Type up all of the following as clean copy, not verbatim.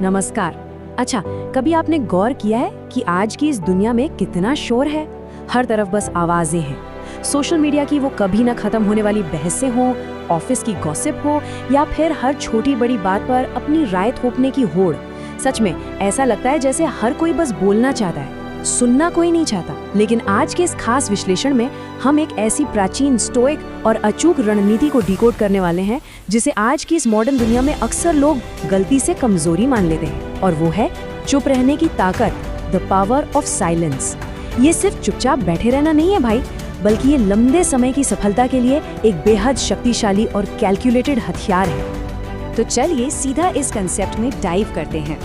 नमस्कार। अच्छा, कभी आपने गौर किया है कि आज की इस दुनिया में कितना शोर है? हर तरफ बस आवाजें हैं। सोशल मीडिया की वो कभी ना खत्म होने वाली बहसें हों, ऑफिस की गॉसिप हो या फिर हर छोटी बड़ी बात पर अपनी राय थोपने की होड़। सच में ऐसा लगता है जैसे हर कोई बस बोलना चाहता है, सुनना कोई नहीं चाहता। लेकिन आज के इस खास विश्लेषण में हम एक ऐसी प्राचीन, स्टोइक और अचूक रणनीति को डिकोड करने वाले हैं जिसे आज की इस मॉडर्न दुनिया में अक्सर लोग गलती से कमजोरी मान लेते हैं, और वो है चुप रहने की ताकत, द पावर ऑफ साइलेंस। ये सिर्फ चुपचाप बैठे रहना नहीं है भाई, बल्कि ये लंबे समय की सफलता के लिए एक बेहद शक्तिशाली और कैलकुलेटेड हथियार है। तो चलिए सीधा इस कंसेप्ट में डाइव करते हैं।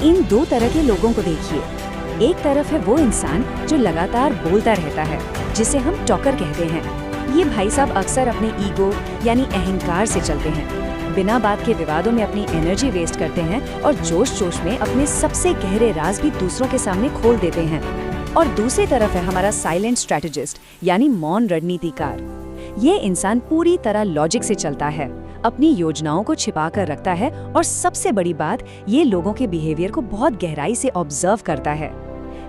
इन दो तरह के लोगों को देखिए। एक तरफ है वो इंसान जो लगातार बोलता रहता है, जिसे हम टॉकर कहते हैं। ये भाई साहब अक्सर अपने ईगो यानी अहंकार से चलते हैं, बिना बात के विवादों में अपनी एनर्जी वेस्ट करते हैं और जोश जोश में अपने सबसे गहरे राज भी दूसरों के सामने खोल देते हैं। और दूसरी तरफ है हमारा साइलेंट स्ट्रेटेजिस्ट यानी मौन रणनीतिकार। ये इंसान पूरी तरह लॉजिक से चलता है, अपनी योजनाओं को छिपा कर रखता है और सबसे बड़ी बात, ये लोगों के बिहेवियर को बहुत गहराई से ऑब्जर्व करता है।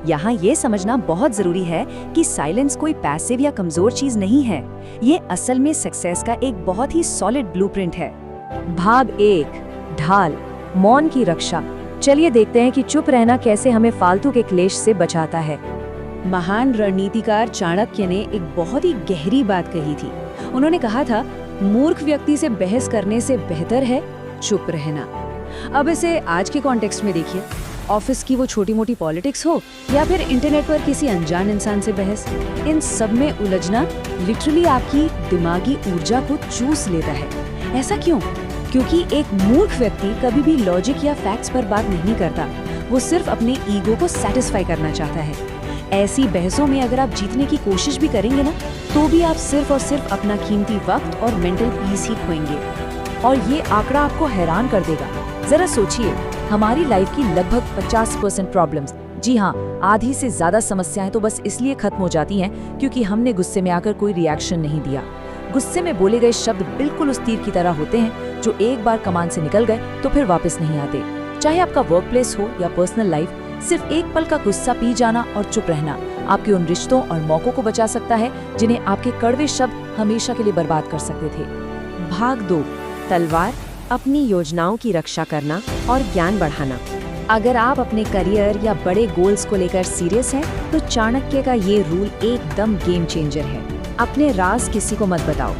यहाँ ये समझना बहुत जरूरी है कि साइलेंस कोई पैसिव या कमजोर चीज नहीं है। ये असल में सक्सेस का एक बहुत ही सॉलिड ब्लूप्रिंट है। भाग 1, ढाल, मौन की रक्षा। चलिए देखते हैं कि चुप रहना कैसे हमें फालतू के क्लेश से बचाता है। महान रणनीतिकार चाणक्य ने एक बहुत ही गहरी बात कही थी। उन्होंने कहा था, मूर्ख व्यक्ति से बहस करने से बेहतर है चुप रहना। अब इसे आज के कॉन्टेक्स्ट में देखिए। ऑफिस की वो छोटी मोटी पॉलिटिक्स हो या फिर इंटरनेट पर किसी अनजान इंसान से बहस, इन सब में उलझना लिटरली आपकी दिमागी ऊर्जा को चूस लेता है। ऐसा क्यों? क्योंकि एक मूर्ख व्यक्ति कभी भी लॉजिक या फैक्ट्स पर बात नहीं करता, वो सिर्फ अपने ईगो को सेटिस्फाई करना चाहता है। ऐसी बहसों में अगर आप जीतने की कोशिश भी करेंगे ना, तो भी आप सिर्फ और सिर्फ अपना कीमती वक्त और मेंटल पीस ही खोएंगे। और ये आंकड़ा आपको हैरान कर देगा। जरा सोचिए, हमारी लाइफ की लगभग 50% प्रॉब्लम्स, जी हाँ, आधी से ज्यादा समस्याएं तो बस इसलिए खत्म हो जाती हैं क्योंकि हमने गुस्से में आकर कोई रिएक्शन नहीं दिया। गुस्से में बोले गए शब्द बिल्कुल उस तीर की तरह होते हैं जो एक बार कमान से निकल गए तो फिर वापस नहीं आते। चाहे आपका वर्क प्लेस हो या पर्सनल लाइफ, सिर्फ एक पल का गुस्सा पी जाना और चुप रहना आपके उन रिश्तों और मौकों को बचा सकता है जिन्हें आपके कड़वे शब्द हमेशा के लिए बर्बाद कर सकते थे। भाग 2, तलवार, अपनी योजनाओं की रक्षा करना और ज्ञान बढ़ाना। अगर आप अपने करियर या बड़े गोल्स को लेकर सीरियस हैं, तो चाणक्य का ये रूल एकदम गेम चेंजर है। अपने राज किसी को मत बताओ।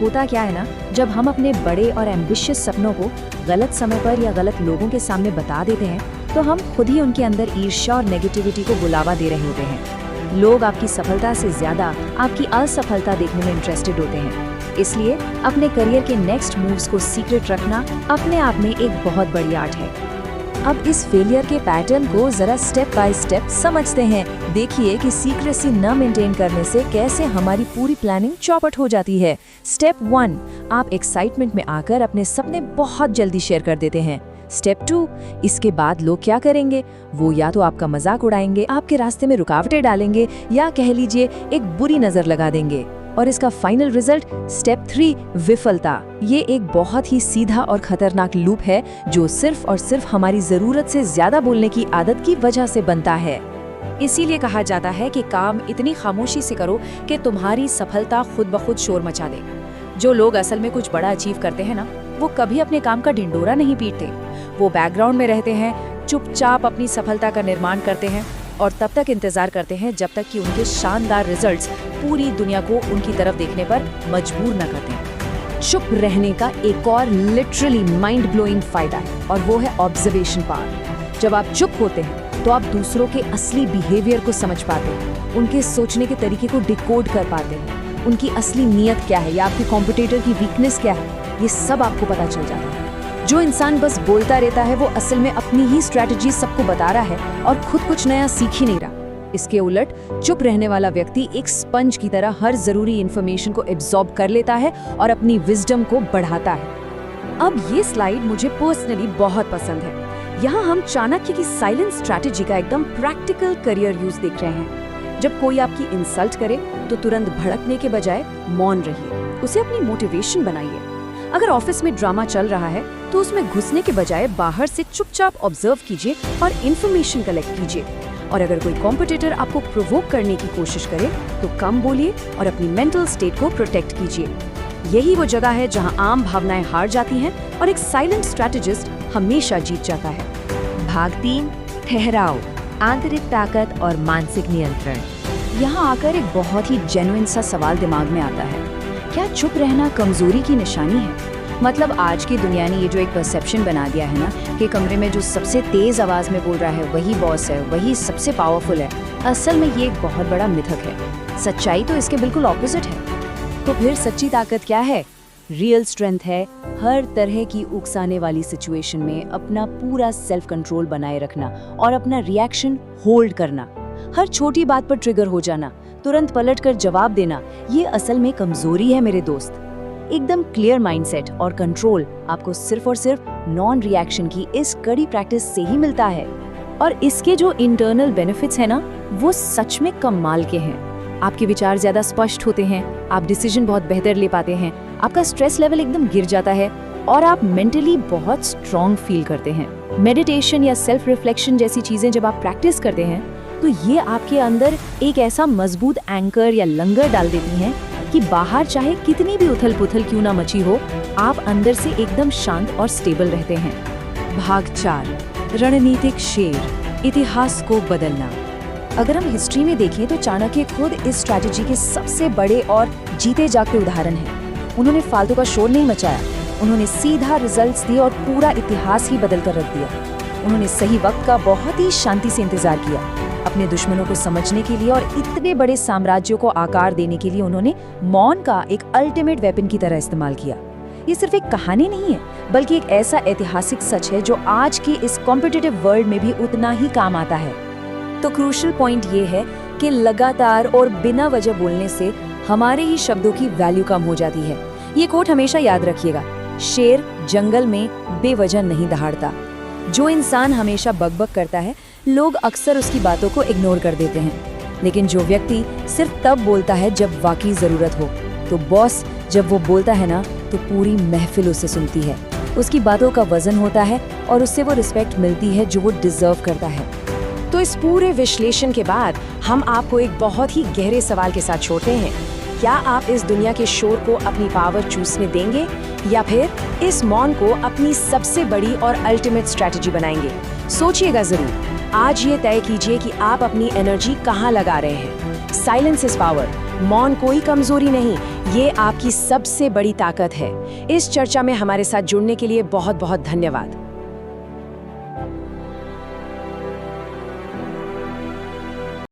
होता क्या है ना, जब हम अपने बड़े और एम्बिशियस सपनों को गलत समय पर या गलत लोगों के सामने बता देते हैं, तो हम खुद ही उनके अंदर ईर्ष्या और नेगेटिविटी को बुलावा दे रहे होते हैं। लोग आपकी सफलता से ज्यादा आपकी असफलता देखने में इंटरेस्टेड होते हैं। इसलिए अपने करियर के नेक्स्ट मूव्स को सीक्रेट रखना अपने आप में एक बहुत बड़ी आर्ट है। अब इस फेलियर के पैटर्न को जरा स्टेप बाय स्टेप समझते हैं। देखिए कि सीक्रेसी न मेंटेन करने से कैसे हमारी पूरी प्लानिंग चौपट हो जाती है। स्टेप 1, आप एक्साइटमेंट में आकर अपने सपने बहुत जल्दी शेयर कर देते हैं। स्टेप 2, इसके बाद लोग क्या करेंगे? वो या तो आपका मजाक उड़ाएंगे, आपके रास्ते में रुकावटें डालेंगे, या कह लीजिए एक बुरी नजर लगा देंगे। और इसका फाइनल रिजल्ट स्टेप 3, विफलता। ये एक बहुत ही सीधा और खतरनाक लूप है जो सिर्फ और सिर्फ हमारी जरूरत से ज्यादा बोलने की आदत की वजह से बनता है। इसीलिए कहा जाता है कि काम इतनी खामोशी से करो कि तुम्हारी सफलता खुद ब खुद शोर मचा दे। जो लोग असल में कुछ बड़ा अचीव करते हैं ना, वो कभी अपने काम का ढिंडोरा नहीं पीटते। वो बैकग्राउंड में रहते हैं, चुपचाप अपनी सफलता का निर्माण करते हैं और तब तक इंतजार करते हैं जब तक कि उनके शानदार रिजल्ट्स पूरी दुनिया को उनकी तरफ देखने पर मजबूर न करते हैं। चुप रहने का एक और लिटरली माइंड ब्लोइंग फायदा है, और वो है ऑब्जर्वेशन पावर। जब आप चुप होते हैं तो आप दूसरों के असली बिहेवियर को समझ पाते हैं, उनके सोचने के तरीके को डिकोड कर पाते हैं, उनकी असली नीयत क्या है या आपके कॉम्पिटिटर की वीकनेस क्या है, ये सब आपको पता चल जाता है। जो इंसान बस बोलता रहता है, वो असल में अपनी ही स्ट्रैटेजी सबको बता रहा है और खुद कुछ नया सीख ही नहीं रहा। इसके उलट चुप रहने वाला व्यक्ति एक स्पंज की तरह हर जरूरी इंफॉर्मेशन को एब्जॉर्ब कर लेता है और अपनी विजडम को बढ़ाता है। अब ये स्लाइड मुझे पर्सनली बहुत पसंद है। यहाँ हम चाणक्य की साइलेंट स्ट्रैटेजी का एकदम प्रैक्टिकल करियर यूज देख रहे हैं। जब कोई आपकी इंसल्ट करे तो तुरंत भड़कने के बजाय मौन रहिए, उसे अपनी मोटिवेशन बनाइए। अगर ऑफिस में ड्रामा चल रहा है तो उसमें घुसने के बजाय बाहर से चुपचाप ऑब्जर्व कीजिए और इन्फॉर्मेशन कलेक्ट कीजिए। और अगर कोई कॉम्पिटिटर आपको प्रोवोक करने की कोशिश करे तो कम बोलिए और अपनी मेंटल स्टेट को प्रोटेक्ट कीजिए। यही वो जगह है जहां आम भावनाएं हार जाती हैं और एक साइलेंट स्ट्रैटेजिस्ट हमेशा जीत जाता है। भाग 3, ठहराव, आंतरिक ताकत और मानसिक नियंत्रण। यहाँ आकर एक बहुत ही जेन्युइन सा सवाल दिमाग में आता है, क्या चुप रहना कमजोरी की निशानी है? मतलब आज की दुनिया ने ये जो एक परसेप्शन बना दिया है ना कि कमरे में जो सबसे तेज आवाज में बोल रहा है वही बॉस है, वही सबसे पावरफुल है। असल में ये एक बहुत बड़ा मिथक है। सच्चाई तो इसके बिल्कुल ऑपोजिट है। तो फिर सच्ची ताकत क्या है? रियल स्ट्रेंथ है हर तरह की उकसाने वाली सिचुएशन में अपना पूरा सेल्फ कंट्रोल बनाए रखना और अपना रिएक्शन होल्ड करना। हर छोटी बात पर ट्रिगर हो जाना, तुरंत पलटकर जवाब देना, ये असल में कमजोरी है मेरे दोस्त। एकदम क्लियर माइंडसेट और कंट्रोल आपको सिर्फ और सिर्फ नॉन रिएक्शन की इस कड़ी प्रैक्टिस से ही मिलता है। और इसके जो इंटरनल बेनिफिट्स है ना, वो सच में कमाल के हैं। आपके विचार ज्यादा स्पष्ट होते हैं, आप डिसीजन बहुत बेहतर ले पाते हैं, आपका स्ट्रेस लेवल एकदम गिर जाता है और आप मेंटली बहुत स्ट्रॉन्ग फील करते हैं। मेडिटेशन या सेल्फ रिफ्लेक्शन जैसी चीजें जब आप प्रैक्टिस करते हैं तो ये आपके अंदर एक ऐसा मजबूत एंकर या लंगर डाल देती हैं कि बाहर चाहे कितनी भी उथल पुथल क्यों ना मची हो, आप अंदर से एकदम शांत और स्टेबल रहते हैं। भाग 4, रणनीतिक शेर, इतिहास को बदलना। अगर हम हिस्ट्री में देखें तो चाणक्य खुद इस स्ट्रैटेजी के सबसे बड़े और जीते जागते उदाहरण हैं। उन्होंने फालतू का शोर नहीं मचाया, उन्होंने सीधा रिजल्ट्स दिए और पूरा इतिहास ही बदल कर रख दिया। उन्होंने सही वक्त का बहुत ही शांति से इंतजार किया। अपने दुश्मनों को समझने के लिए और इतने बड़े साम्राज्यों को आकार देने के लिए उन्होंने मौन का एक अल्टीमेट वेपन की तरह इस्तेमाल किया। ये सिर्फ एक कहानी नहीं है, बल्कि एक ऐसा ऐतिहासिक सच है जो आज की इस कॉम्पिटिटिव वर्ल्ड में भी उतना ही काम आता है। तो क्रूशियल पॉइंट ये है कि लगातार और बिना वजह बोलने से हमारे ही शब्दों की वैल्यू कम हो जाती है। ये कोट हमेशा याद रखिएगा, शेर जंगल में बेवजह नहीं दहाड़ता। जो इंसान हमेशा बकबक करता है, लोग अक्सर उसकी बातों को इग्नोर कर देते हैं, लेकिन जो व्यक्ति सिर्फ तब बोलता है जब वाकई जरूरत हो, तो बॉस जब वो बोलता है ना तो पूरी महफिल उसे सुनती है। उसकी बातों का वजन होता है और उससे वो रिस्पेक्ट मिलती है जो वो डिजर्व करता है। तो इस पूरे विश्लेषण के बाद हम आपको एक बहुत ही गहरे सवाल के साथ छोड़ते हैं, क्या आप इस दुनिया के शोर को अपनी पावर चूसने देंगे या फिर इस मौन को अपनी सबसे बड़ी और अल्टीमेट स्ट्रैटेजी बनाएंगे? सोचिएगा जरूर। आज ये तय कीजिए कि आप अपनी एनर्जी कहाँ लगा रहे हैं। Silence is power. मौन कोई कमजोरी नहीं, ये आपकी सबसे बड़ी ताकत है। इस चर्चा में हमारे साथ जुड़ने के लिए बहुत बहुत धन्यवाद।